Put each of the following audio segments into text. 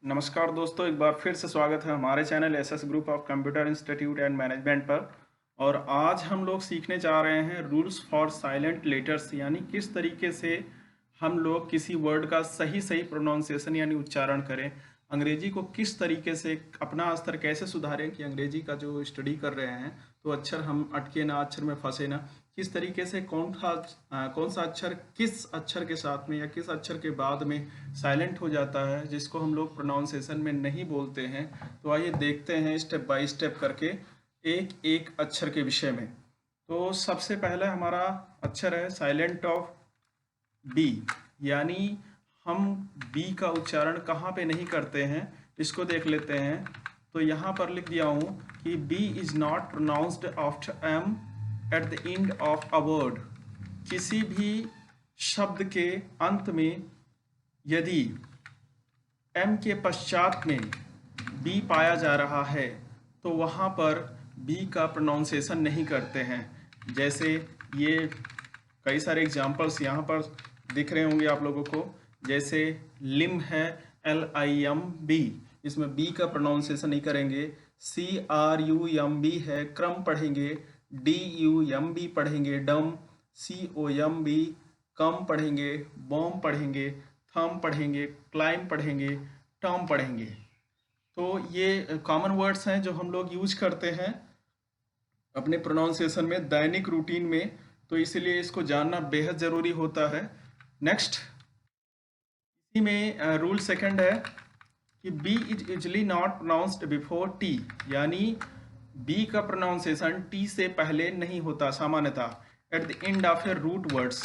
नमस्कार दोस्तों, एक बार फिर से स्वागत है हमारे channel SS group of computer institute and management पर। और आज हम लोग सीखने जा रहे हैं रूल्स फॉर साइलेंट लेटर्स, यानी किस तरीके से हम लोग किसी वर्ड का सही सही प्रोनाउंसिएशन यानी उच्चारण करें। अंग्रेजी को किस तरीके से अपना स्तर कैसे सुधारें कि अंग्रेजी का जो स्टडी कर रहे हैं तो अक्षर हम अटके ना, अक्षर में फंसे ना। किस तरीके से कौन सा अक्षर किस अक्षर के साथ में या किस अक्षर के बाद में साइलेंट हो जाता है, जिसको हम लोग प्रोनाउंसिएशन में नहीं बोलते हैं। तो आइए देखते हैं स्टेप बाय स्टेप करके एक एक अक्षर के विषय में। तो सबसे पहला हमारा अक्षर है साइलेंट ऑफ बी, यानी हम बी का उच्चारण कहाँ पे नहीं करते हैं, इसको देख लेते हैं। तो यहाँ पर लिख दिया हूँ कि B is not pronounced after M at the end of a word. किसी भी शब्द के अंत में यदि एम के पश्चात में बी पाया जा रहा है तो वहाँ पर बी का प्रोनाउंसिएशन नहीं करते हैं। जैसे ये कई सारे एग्जाम्पल्स यहाँ पर दिख रहे होंगे आप लोगों को। जैसे लिम है, LIMB, इसमें बी का प्रोनाउंसिएशन नहीं करेंगे। CRUMB है, क्रम पढ़ेंगे। DUMB पढ़ेंगे, डम। COMB कम पढ़ेंगे, बॉम पढ़ेंगे, थम पढ़ेंगे, क्लाइम पढ़ेंगे, टर्म पढ़ेंगे। तो ये कॉमन वर्ड्स हैं जो हम लोग यूज करते हैं अपने प्रोनाउंसिएशन में, दैनिक रूटीन में। तो इसीलिए इसको जानना बेहद ज़रूरी होता है। नेक्स्ट, इसी में रूल सेकंड है कि B is usually not pronounced before T, यानी बी का प्रोनाउंसिएशन टी से पहले नहीं होता सामान्यतः। At the end of a root words,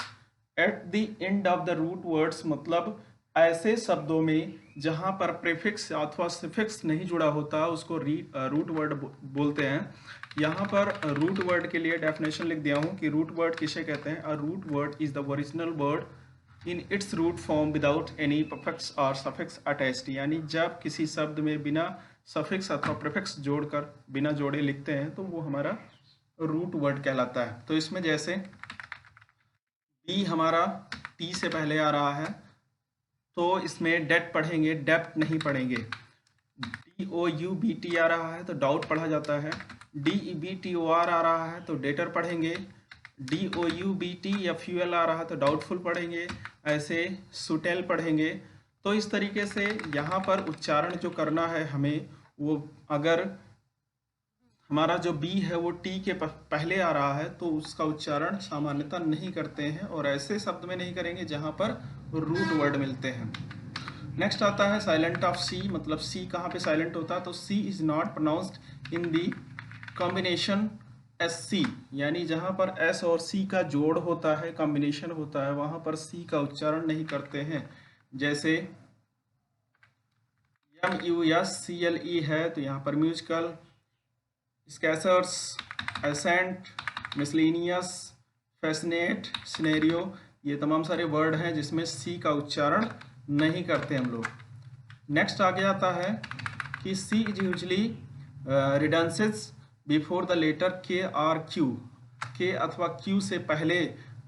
at the end of the root words मतलब ऐसे शब्दों में जहां पर प्रीफिक्स अथवा सफिक्स नहीं जुड़ा होता उसको रूट वर्ड बोलते हैं। यहाँ पर रूट वर्ड के लिए डेफिनेशन लिख दिया हूँ कि रूट वर्ड किसे कहते हैं। A root word is the original word in its root form without any prefix और सफिक्स अटैच्ड, यानी जब किसी शब्द में बिना सफिक्स अथवा प्रीफिक्स जोड़कर बिना जोड़े लिखते हैं तो वो हमारा रूट वर्ड कहलाता है। तो इसमें जैसे बी हमारा टी से पहले आ रहा है तो इसमें डेट पढ़ेंगे, डेप्थ नहीं पढ़ेंगे। DOUBT आ रहा है तो डाउट पढ़ा जाता है। DEBTOR आ रहा है तो डेटर पढ़ेंगे। DOUBT या फ्यूएल आ रहा है तो डाउटफुल पढ़ेंगे। ऐसे सुटेल पढ़ेंगे। तो इस तरीके से यहाँ पर उच्चारण जो करना है हमें, वो अगर हमारा जो बी है वो टी के पहले आ रहा है तो उसका उच्चारण सामान्यतः नहीं करते हैं, और ऐसे शब्द में नहीं करेंगे जहाँ पर रूट वर्ड मिलते हैं। नेक्स्ट आता है साइलेंट ऑफ सी, मतलब सी कहाँ पे साइलेंट होता है। तो C is not pronounced in the combination SC, यानी जहाँ पर S और C का जोड़ होता है, कॉम्बिनेशन होता है, वहाँ पर C का उच्चारण नहीं करते हैं। जैसे MUSCLE है तो यहाँ पर musical, scissors, ascent, miscellaneous, fascinate, scenario, ये तमाम सारे वर्ड हैं जिसमें सी का उच्चारण नहीं करते हम लोग। नेक्स्ट आगे आता है कि C is usually reduces before the letter K और क्यू। के अथवा क्यू से पहले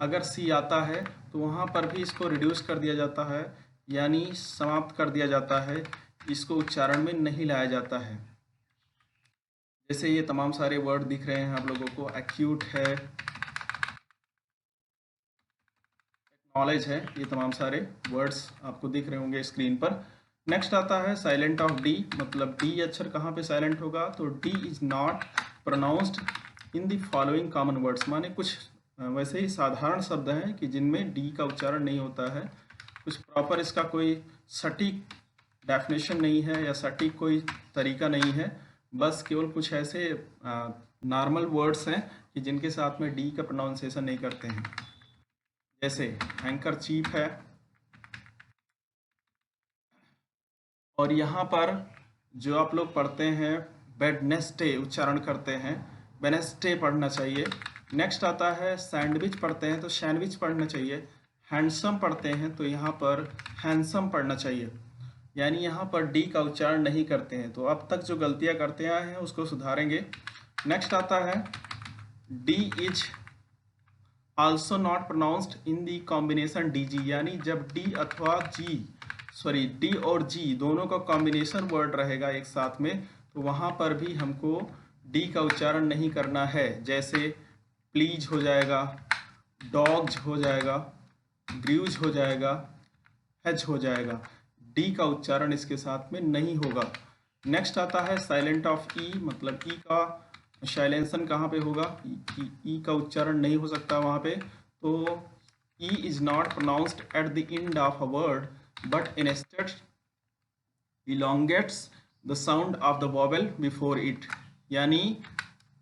अगर सी आता है तो वहाँ पर भी इसको रिड्यूस कर दिया जाता है, यानी समाप्त कर दिया जाता है, इसको उच्चारण में नहीं लाया जाता है। जैसे ये तमाम सारे वर्ड दिख रहे हैं आप लोगों को, एक्यूट है, नॉलेज है, ये तमाम सारे वर्ड्स आपको दिख रहे होंगे स्क्रीन पर। नेक्स्ट आता है साइलेंट ऑफ डी, मतलब डी अक्षर कहाँ पे साइलेंट होगा। तो D is not pronounced in the following common words, माने कुछ वैसे ही साधारण शब्द हैं कि जिनमें डी का उच्चारण नहीं होता है। कुछ प्रॉपर इसका कोई सटीक डेफिनेशन नहीं है या सटीक कोई तरीका नहीं है, बस केवल कुछ ऐसे नॉर्मल वर्ड्स हैं कि जिनके साथ में डी का प्रोनाउंसिएशन नहीं करते हैं। जैसे हैंकर चीप है, और यहाँ पर जो आप लोग पढ़ते हैं वेडनेसडे उच्चारण करते हैं, वेडनेसडे पढ़ना चाहिए। नेक्स्ट आता है सैंडविच पढ़ते हैं तो सैंडविच पढ़ना चाहिए। हैंडसम पढ़ते हैं तो यहाँ पर हैंडसम पढ़ना चाहिए, यानी यहाँ पर डी का उच्चारण नहीं करते हैं। तो अब तक जो गलतियाँ करते आए हैं उसको सुधारेंगे। नेक्स्ट आता है D is also not pronounced in the combination DG, यानी जब डी अथवा जी सॉरी डी और जी दोनों का कॉम्बिनेशन वर्ड रहेगा एक साथ में, तो वहाँ पर भी हमको डी का उच्चारण नहीं करना है। जैसे प्लीज हो जाएगा, डॉग्स हो जाएगा, ग्रीव्स हो जाएगा, हेज हो जाएगा, डी का उच्चारण इसके साथ में नहीं होगा। नेक्स्ट आता है साइलेंट ऑफ ई, मतलब ई का साइलेंसन कहाँ पे होगा, ई का उच्चारण नहीं हो सकता वहाँ पे। तो E is not pronounced at the end of a word but instead elongates the sound of the vowel before it, यानी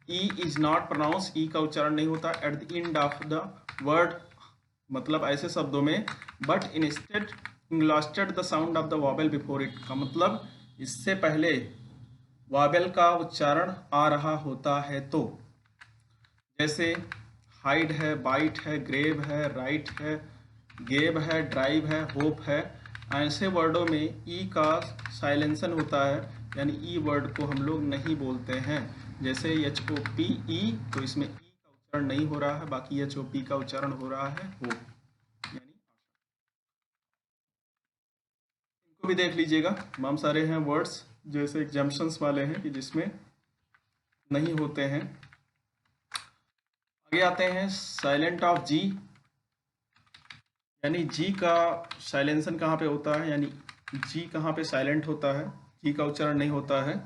E is not pronounce, E का उच्चारण नहीं होता at the end of the word, मतलब ऐसे शब्दों में, but instead इंग्लॉस्टेड the sound of the vowel before it, का मतलब इससे पहले वॉवेल का उच्चारण आ रहा होता है। तो जैसे हाइड है, बाइट है, ग्रेव है, राइट है, गेव है, ड्राइव है, होप है, ऐसे वर्डों में ई का साइलेंसन होता है, यानी ई वर्ड को हम लोग नहीं बोलते हैं। जैसे एच ओ पी ई, तो इसमें ई का उच्चारण नहीं हो रहा है, बाकी एच ओ पी का उच्चारण हो रहा है होप, यानी इनको भी देख लीजिएगा। तमाम सारे हैं वर्ड्स जैसे एग्जाम्पशंस वाले हैं कि जिसमें नहीं होते हैं। आगे आते हैं साइलेंट ऑफ जी, यानी जी का साइलेंसन कहाँ पे होता है, यानी जी कहाँ पे साइलेंट होता है, जी का उच्चारण नहीं होता है।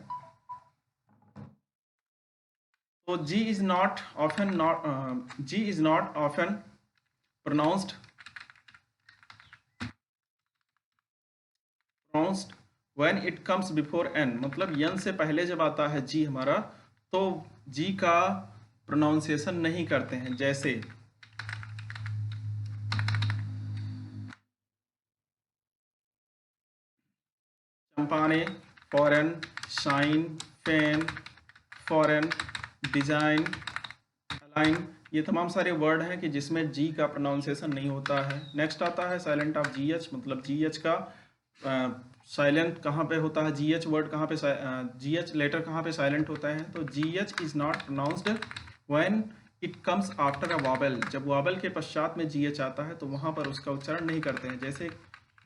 तो G is not often pronounced when it comes before N, मतलब एन से पहले जब आता है जी हमारा, तो जी का प्रोनाउंसिएशन नहीं करते हैं। जैसे champagne, foreign, sign, feign, foreign, design, align, ये तमाम सारे वर्ड हैं कि जिसमें जी का प्रोनाउंसिएशन नहीं होता है। नेक्स्ट आता है साइलेंट ऑफ जी एच, मतलब जी एच का साइलेंट कहाँ पे होता है, जी एच वर्ड कहाँ पे, जी एच लेटर कहाँ पे साइलेंट होता है। तो जी H is not pronounced when it comes after a vowel, जब वॉवेल के पश्चात में जी एच आता है तो वहाँ पर उसका उच्चारण नहीं करते हैं। जैसे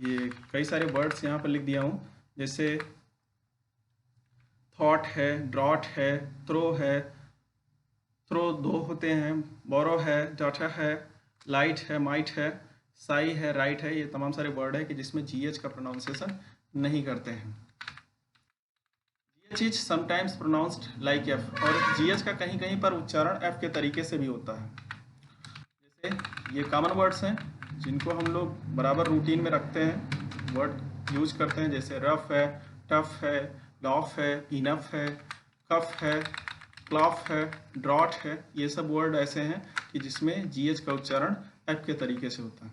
ये कई सारे वर्ड्स यहाँ पर लिख दिया हूँ, जैसे थॉट है, ड्रॉट है, थ्रो है, थ्रो दो होते हैं, बोरो है, डाटा है, लाइट है, माइट है, साई है, राइट है, ये तमाम सारे वर्ड है कि जिसमें जीएच का प्रोनाउंसिएशन नहीं करते हैं। GH is sometimes pronounced like F, और जीएच का कहीं कहीं पर उच्चारण एफ के तरीके से भी होता है। जैसे ये कॉमन वर्ड्स हैं जिनको हम लोग बराबर रूटीन में रखते हैं, वर्ड यूज करते हैं, जैसे रफ है, टफ है, लॉफ है, इनफ है, कफ है, क्लॉफ है, ड्रॉट है, ये सब वर्ड ऐसे हैं कि जिसमें जीएच का उच्चारण एफ के तरीके से होता है।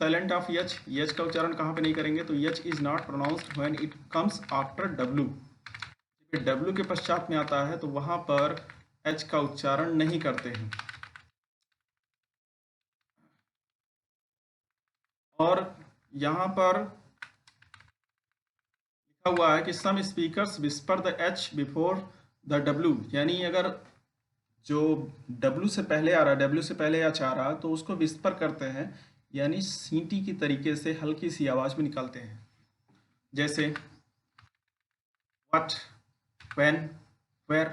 साइलेंट ऑफ एच, एच का उच्चारण कहाँ पे नहीं करेंगे, तो H is not pronounced when it comes after W, W के पश्चात में आता है तो वहां पर एच का उच्चारण नहीं करते हैं। और यहाँ पर लिखा हुआ है कि some speakers whisper the H before the W, यानी अगर जो डब्ल्यू से पहले आ रहा है, डब्ल्यू से पहले एच आ रहा तो उसको विस्पर करते हैं, यानी सीटी की तरीके से हल्की सी आवाज में निकालते हैं। जैसे what, when, where,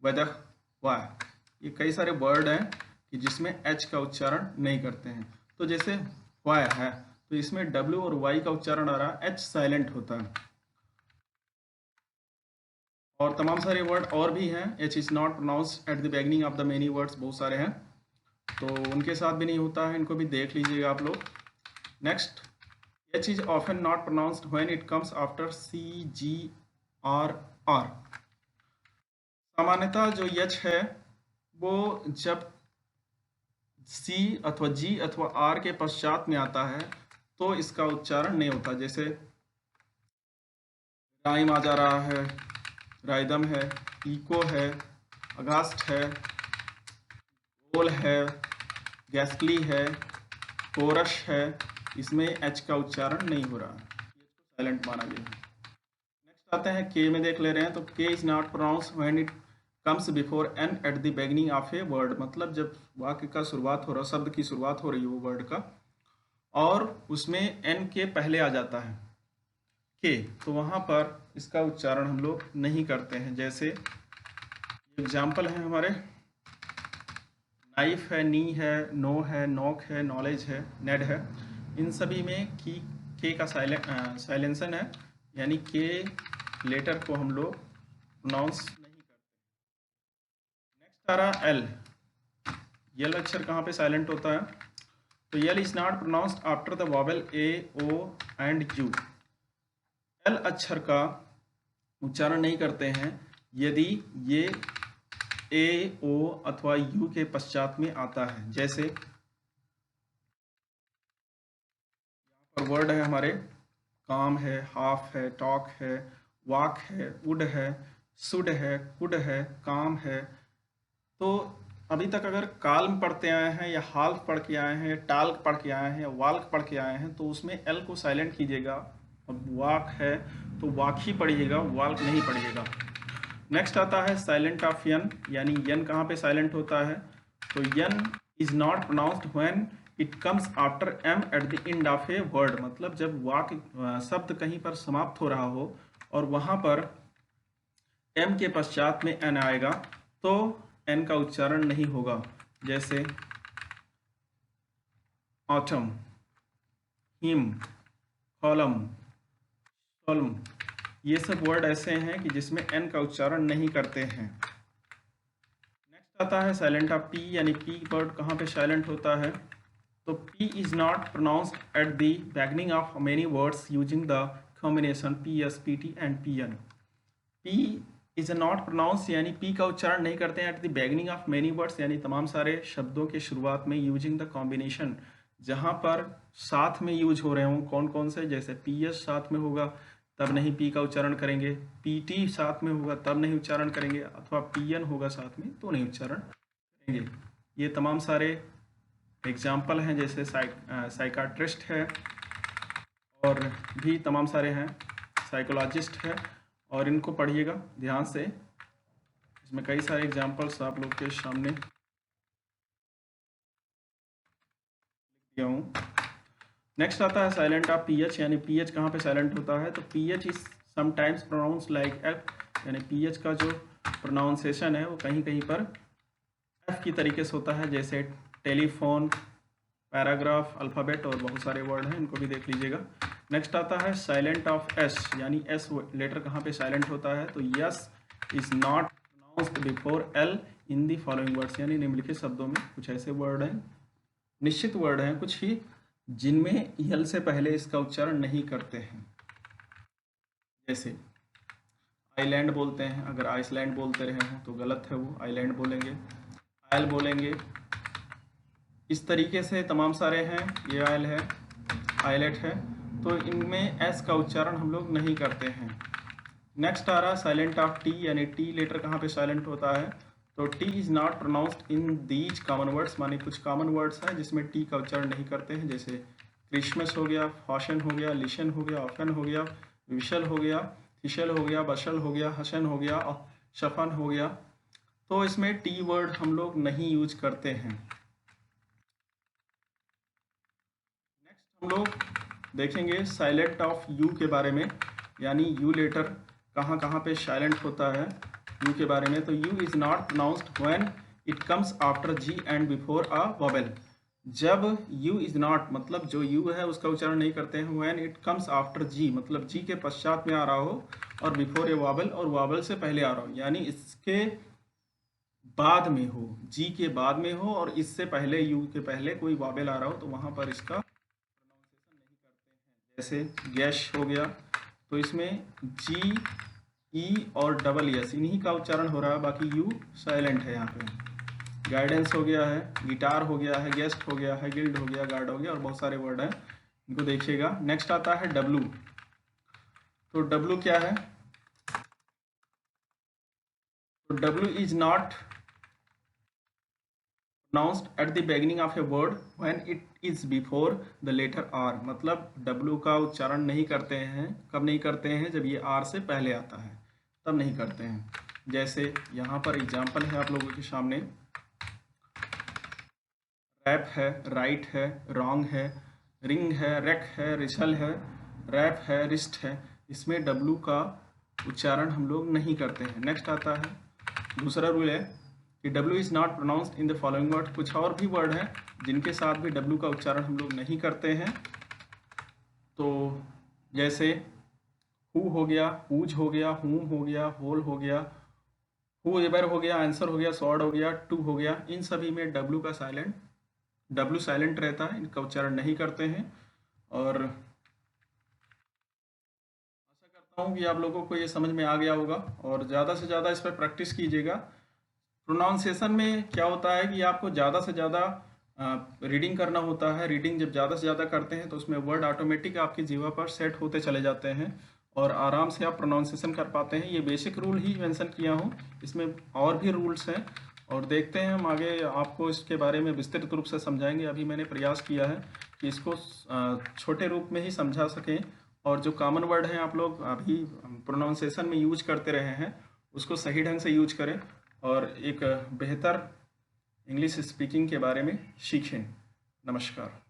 whether, why, ये कई सारे वर्ड हैं कि जिसमें एच का उच्चारण नहीं करते हैं। तो जैसे व्हाई है तो इसमें डब्ल्यू और वाई का उच्चारण आ रहा है, एच साइलेंट होता है। और तमाम सारे वर्ड और भी हैं, H is not pronounced at the beginning of the many words, बहुत सारे हैं तो उनके साथ भी नहीं होता है, इनको भी देख लीजिएगा आप लोग। Next, H is often not pronounced when it comes after C, G, R, R. सामान्यतः जो एच है वो जब सी अथवा जी अथवा आर के पश्चात में आता है तो इसका उच्चारण नहीं होता। जैसे राइम आ जा रहा है, राइदम है, इको है, अगास्ट है, गोल है, गैस्टली है, कोरश है, इसमें एच का उच्चारण नहीं हो रहा है, साइलेंट माना गया है। नेक्स्ट आते हैं के में, देख ले रहे हैं। तो K is not pronounce when it comes before N at the beginning of a word, मतलब जब वाक्य का शुरुआत हो रहा, शब्द की शुरुआत हो रही हो वर्ड का, और उसमें एन के पहले आ जाता है के, तो वहाँ पर इसका उच्चारण हम लोग नहीं करते हैं। जैसे एग्जाम्पल है हमारे, नाइफ है, नी है, नो है, नॉक है, नॉलेज है, नेड है, इन सभी में की के का साइलेंसन है, यानी के लेटर को हम लोग प्रोनाउंस नहीं करते। नेक्स्ट आ रहा एल। यल अक्षर कहाँ पे साइलेंट होता है? तो L is not pronounced after the vowel A, O and U. L अक्षर का उच्चारण नहीं करते हैं यदि ये ए, ओ अथवा यू के पश्चात में आता है। जैसे यहाँ पर वर्ड है हमारे, काम है, हाफ है, टॉक है, वॉक है, वुड है, शुड है, कुड है, काम है। तो अभी तक अगर काल्म पढ़ते आए हैं या हाल्फ पढ़ के आए हैं, टाल्क पढ़ के आए हैं या वाल्क पढ़ के आए हैं तो उसमें एल को साइलेंट कीजिएगा। अब वाक है तो वाक ही पढ़िएगा, वाल्क नहीं पढ़िएगा। नेक्स्ट आता है साइलेंट ऑफ यन, यानी यन कहाँ पे साइलेंट होता है? तो N is not pronounced when it comes after M at the end of a word. मतलब जब वाक शब्द कहीं पर समाप्त हो रहा हो और वहाँ पर एम के पश्चात में एन आएगा तो एन का उच्चारण नहीं होगा। जैसे ऑटम, हिम, कॉलम, कॉलम, ये सब वर्ड ऐसे हैं कि जिसमें एन का उच्चारण नहीं करते हैं। नेक्स्ट आता है साइलेंट ऑफ पी, यानी पी वर्ड कहाँ पे साइलेंट होता है? तो P is not pronounced at the beginning of many words using the combination P S, P T and P N. P is not pronounce, यानी P का उच्चारण नहीं करते हैं at the beginning of many words, यानी तमाम सारे शब्दों के शुरुआत में यूजिंग द कॉम्बिनेशन, जहाँ पर साथ में यूज हो रहे हों। कौन कौन से? जैसे पी एस साथ में होगा तब नहीं पी का उच्चारण करेंगे, पी टी साथ में होगा तब नहीं उच्चारण करेंगे, अथवा पी एन होगा साथ में तो नहीं उच्चारण करेंगे। ये तमाम सारे एग्जाम्पल हैं। जैसे साइकाट्रिस्ट है और भी तमाम सारे हैं, साइकोलॉजिस्ट है, और इनको पढ़िएगा ध्यान से। इसमें कई सारे एग्जाम्पल्स आप लोग के सामने लिख दिया हूँ। नेक्स्ट आता है साइलेंट ऑफ पी एच, यानी पी एच कहाँ पे साइलेंट होता है? तो P H is sometimes pronounce like F, यानी पी एच का जो प्रोनाउंसिएशन है वो कहीं कहीं पर एफ की तरीके से होता है। जैसे टेलीफोन, पैराग्राफ, अल्फ़ाबेट और बहुत सारे वर्ड हैं, इनको भी देख लीजिएगा। नेक्स्ट आता है साइलेंट ऑफ एस, यानी एस लेटर कहाँ पे साइलेंट होता है? तो yes is not pronounced before L in the following words, यानी निम्नलिखित शब्दों में कुछ ऐसे वर्ड हैं, निश्चित वर्ड हैं कुछ ही, जिनमें यल से पहले इसका उच्चारण नहीं करते हैं। जैसे आइलैंड बोलते हैं, अगर आइसलैंड बोलते रहे हैं तो गलत है, वो आइलैंड बोलेंगे, आयल बोलेंगे। इस तरीके से तमाम सारे हैं, ये आयल है, आइलेट है, तो इनमें एस का उच्चारण हम लोग नहीं करते हैं। नेक्स्ट आ रहा साइलेंट ऑफ टी, यानी टी लेटर कहाँ पे साइलेंट होता है? तो T is not pronounced in these common words, माने कुछ कॉमन वर्ड्स हैं जिसमें टी का उच्चारण नहीं करते हैं। जैसे क्रिसमस हो गया, फॉशन हो गया, लिशन हो गया, ऑफन हो गया, विशल हो गया, फिशल हो गया, बशल हो गया, हसन हो गया, शफन हो गया। तो इसमें टी वर्ड हम लोग नहीं यूज करते हैं। नेक्स्ट हम लोग देखेंगे साइलेंट ऑफ यू के बारे में, यानी यू लेटर कहाँ कहाँ पे साइलेंट होता है यू के बारे में। तो U is not pronounced when it comes after G and before a vowel. जब यू इज नॉट, मतलब जो यू है उसका उच्चारण नहीं करते हैं, when it comes after G, मतलब जी के पश्चात में आ रहा हो, और बिफोर ए वोवेल, और वोवेल से पहले आ रहा हो, यानी इसके बाद में हो, जी के बाद में हो और इससे पहले यू के पहले कोई वोवेल आ रहा हो, तो वहाँ पर इसका प्रोनाउंसिएशन नहीं करते हैं। जैसे गैश हो गया, तो इसमें जी, ई और डबल एस इन्हीं का उच्चारण हो रहा है, बाकी यू साइलेंट है यहाँ पे। गाइडेंस हो गया है, गिटार हो गया है, गेस्ट हो गया है, गिल्ड हो गया, गार्ड हो गया, और बहुत सारे वर्ड हैं, इनको देखिएगा। नेक्स्ट आता है डब्लू। तो डब्लू क्या है? तो W is not pronounced at the beginning of a word when it is before the letter R, मतलब W का उच्चारण नहीं करते हैं। कब नहीं करते हैं? जब ये R से पहले आता है तब नहीं करते हैं। जैसे यहाँ पर एग्जाम्पल है आप लोगों के सामने, रैप है, राइट है, रॉन्ग है, रिंग है, रेक है, रिचल है, रैप है, रिस्ट है, इसमें डब्लू का उच्चारण हम लोग नहीं करते हैं। नेक्स्ट आता है दूसरा रूल है कि W is not pronounced in the following word. कुछ और भी वर्ड हैं जिनके साथ भी डब्लू का उच्चारण हम लोग नहीं करते हैं। तो जैसे हु हो गया, हुज हो गया, हूम हो गया, होल हो गया, हु एवर हो गया, आंसर हो गया, सॉर्ड हो गया, टू हो गया, इन सभी में डब्लू साइलेंट रहता है, इनका उच्चारण नहीं करते हैं। और आशा करता हूँ कि आप लोगों को ये समझ में आ गया होगा और ज़्यादा से ज़्यादा इस पर प्रैक्टिस कीजिएगा। प्रोनाउंसिएशन में क्या होता है कि आपको ज़्यादा से ज़्यादा रीडिंग करना होता है। रीडिंग जब ज़्यादा से ज़्यादा करते हैं तो उसमें वर्ड ऑटोमेटिक आपकी जीवा पर सेट होते चले जाते हैं और आराम से आप प्रोनाउंसिएशन कर पाते हैं। ये बेसिक रूल ही मेंशन किया हूँ, इसमें और भी रूल्स हैं और देखते हैं हम आगे आपको इसके बारे में विस्तृत रूप से समझाएंगे। अभी मैंने प्रयास किया है कि इसको छोटे रूप में ही समझा सकें और जो कॉमन वर्ड हैं आप लोग अभी प्रोनाउंसिएशन में यूज करते रहे हैं उसको सही ढंग से यूज करें और एक बेहतर इंग्लिश स्पीकिंग के बारे में सीखें। नमस्कार।